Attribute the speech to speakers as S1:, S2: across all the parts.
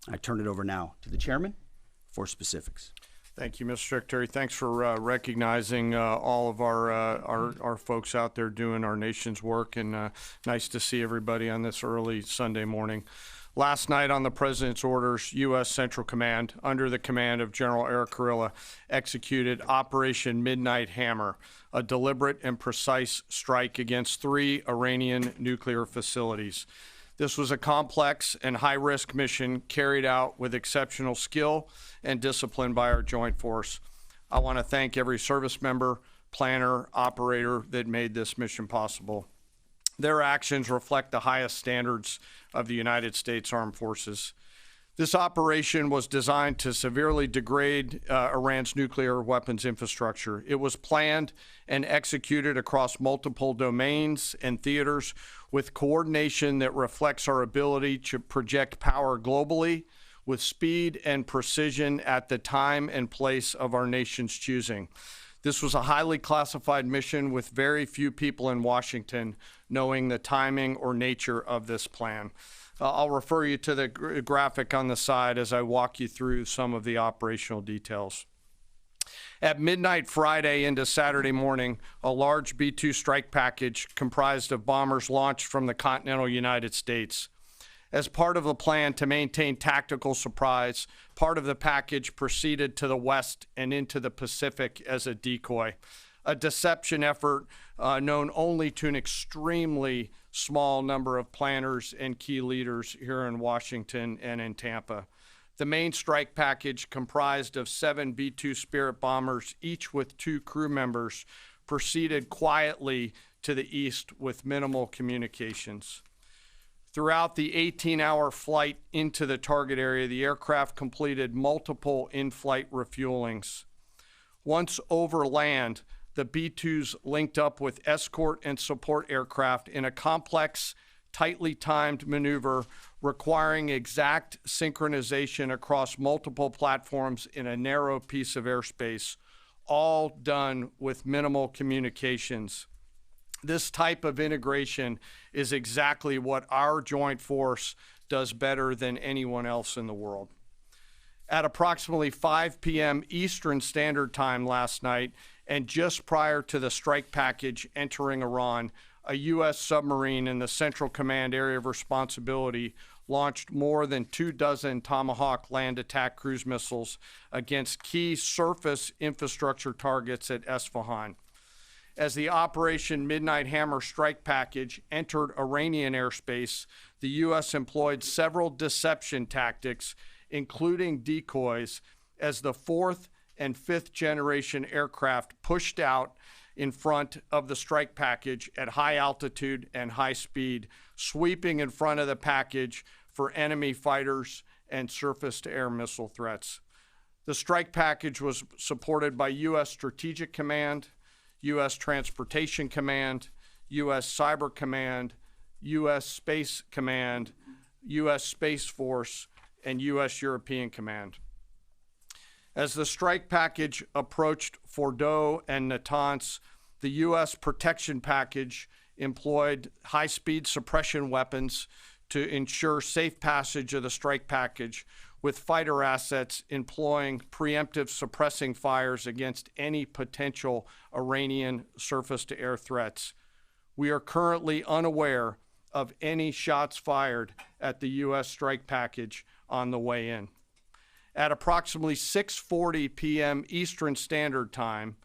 S1: I turn it over now to the chairman for specifics.
S2: Thank you, Mr. Secretary. Thanks for recognizing all of our folks out there doing our nation's work, and nice to see everybody on this early Sunday morning. Last night on the President's orders, U.S. Central Command, under the command of General Eric Kurilla, executed Operation Midnight Hammer, a deliberate and precise strike against 3 Iranian nuclear facilities. This was a complex and high-risk mission carried out with exceptional skill and discipline by our joint force. I want to thank every service member, planner, operator that made this mission possible. Their actions reflect the highest standards of the United States Armed Forces. This operation was designed to severely degrade Iran's nuclear weapons infrastructure. It was planned and executed across multiple domains and theaters with coordination that reflects our ability to project power globally with speed and precision at the time and place of our nation's choosing. This was a highly classified mission with very few people in Washington knowing the timing or nature of this plan. I'll refer you to the graphic on the side as I walk you through some of the operational details. At midnight Friday into Saturday morning, a large B-2 strike package comprised of bombers launched from the continental United States. As part of the plan to maintain tactical surprise, part of the package proceeded to the west and into the Pacific as a decoy, a deception effort known only to an extremely small number of planners and key leaders here in Washington and in Tampa. The main strike package, comprised of 7 B-2 Spirit bombers, each with 2 crew members, proceeded quietly to the east with minimal communications. Throughout the 18-hour flight into the target area, the aircraft completed multiple in-flight refuelings. Once over land, the B-2s linked up with escort and support aircraft in a complex, tightly timed maneuver requiring exact synchronization across multiple platforms in a narrow piece of airspace, all done with minimal communications. This type of integration is exactly what our joint force does better than anyone else in the world. At approximately 5 p.m. Eastern Standard Time last night, and just prior to the strike package entering Iran, a U.S. submarine in the Central Command area of responsibility launched more than 24 Tomahawk land attack cruise missiles against key surface infrastructure targets at Esfahan. As the Operation Midnight Hammer strike package entered Iranian airspace, the U.S. employed several deception tactics, including decoys, as the 4th and 5th generation aircraft pushed out in front of the strike package at high altitude and high speed, sweeping in front of the package for enemy fighters and surface-to-air missile threats. The strike package was supported by U.S. Strategic Command, U.S. Transportation Command, U.S. Cyber Command, U.S. Space Command, U.S. Space Force, and U.S. European Command. As the strike package approached Fordo and Natanz, the U.S. protection package employed high-speed suppression weapons to ensure safe passage of the strike package, with fighter assets employing preemptive suppressing fires against any potential Iranian surface-to-air threats. We are currently unaware of any shots fired at the U.S. strike package on the way in. At approximately 6:40 p.m. Eastern Standard Time,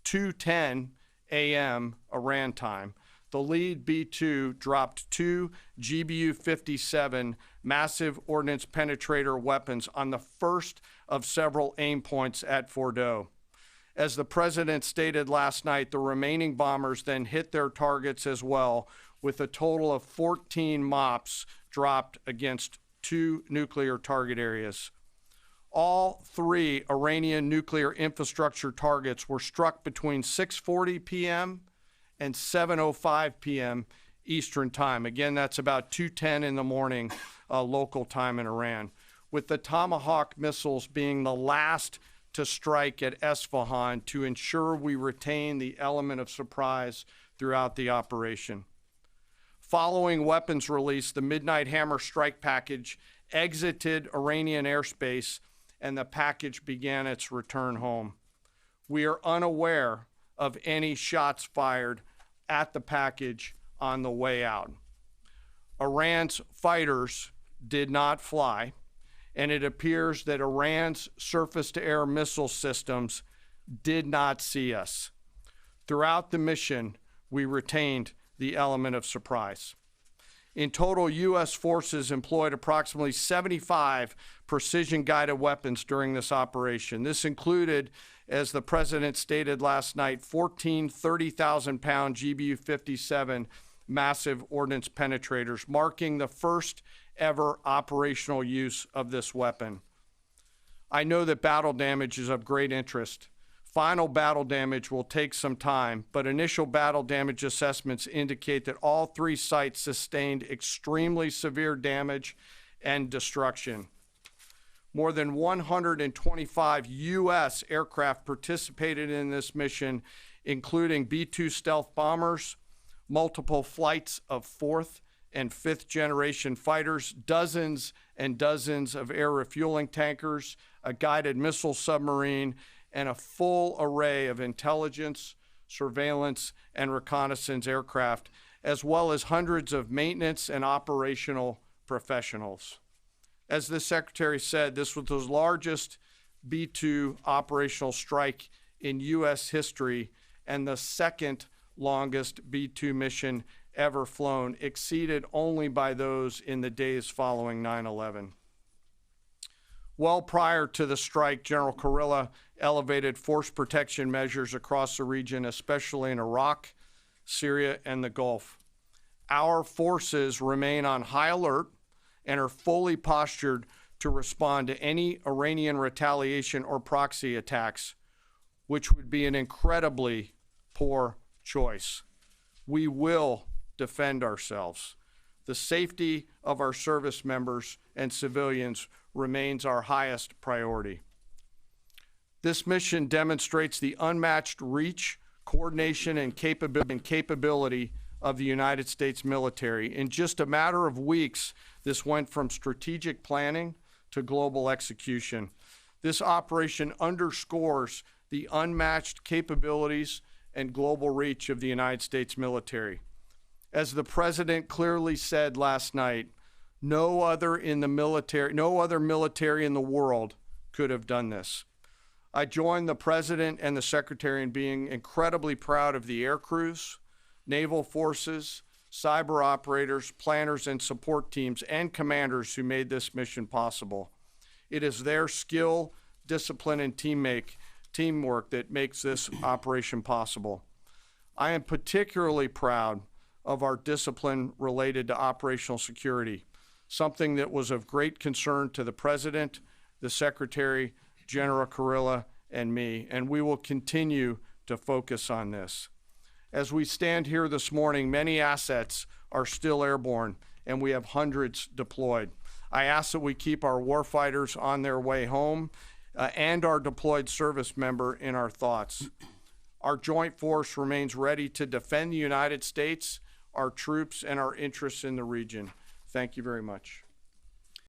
S2: 2:10 a.m. Iran time, the lead B-2 dropped 2 GBU-57 massive ordnance penetrator weapons on the first of several aim points at Fordo. As the president stated last night, the remaining bombers then hit their targets as well, with a total of 14 MOPs dropped against 2 nuclear target areas. All 3 Iranian nuclear infrastructure targets were struck between 6:40 p.m. and 7:05 p.m. Eastern Time. Again, that's about 2:10 in the morning local time in Iran, with the Tomahawk missiles being the last to strike at Esfahan to ensure we retain the element of surprise throughout the operation. Following weapons release, the Midnight Hammer strike package exited Iranian airspace and the package began its return home. We are unaware of any shots fired at the package on the way out. Iran's fighters did not fly, and it appears that Iran's surface-to-air missile systems did not see us. Throughout the mission, we retained the element of surprise. In total, U.S. forces employed approximately 75 precision-guided weapons during this operation. This included, as the President stated last night, 14 30,000-pound GBU-57 massive ordnance penetrators, marking the first ever operational use of this weapon. I know that battle damage is of great interest. Final battle damage will take some time, but initial battle damage assessments indicate that all three sites sustained extremely severe damage and destruction. More than 125 U.S. aircraft participated in this mission, including B-2 stealth bombers, multiple flights of fourth and fifth generation fighters, dozens and dozens of air refueling tankers, a guided missile submarine, and a full array of intelligence, surveillance, and reconnaissance aircraft, as well as hundreds of maintenance and operational professionals. As the Secretary said, this was the largest B-2 operational strike in U.S. history and the second longest B-2 mission ever flown, exceeded only by those in the days following 9/11. Well prior to the strike, General Kurilla elevated force protection measures across the region, especially in Iraq, Syria, and the Gulf. Our forces remain on high alert and are fully postured to respond to any Iranian retaliation or proxy attacks, which would be an incredibly poor choice. We will defend ourselves. The safety of our service members and civilians remains our highest priority. This mission demonstrates the unmatched reach, coordination, and capability of the United States military. In just a matter of weeks, this went from strategic planning to global execution. This operation underscores the unmatched capabilities and global reach of the United States military. As the President clearly said last night, no other military in the world could have done this. I join the President and the Secretary in being incredibly proud of the air crews, naval forces, cyber operators, planners, and support teams, and commanders who made this mission possible. It is their skill, discipline, and teamwork that makes this operation possible. I am particularly proud of our discipline related to operational security, something that was of great concern to the President, the Secretary, General Kurilla, and me, and we will continue to focus on this. As we stand here this morning, many assets are still airborne, and we have hundreds deployed. I ask that we keep our warfighters on their way home and our deployed service member in our thoughts. Our joint force remains ready to defend the United States, our troops, and our interests in the region. Thank you very much.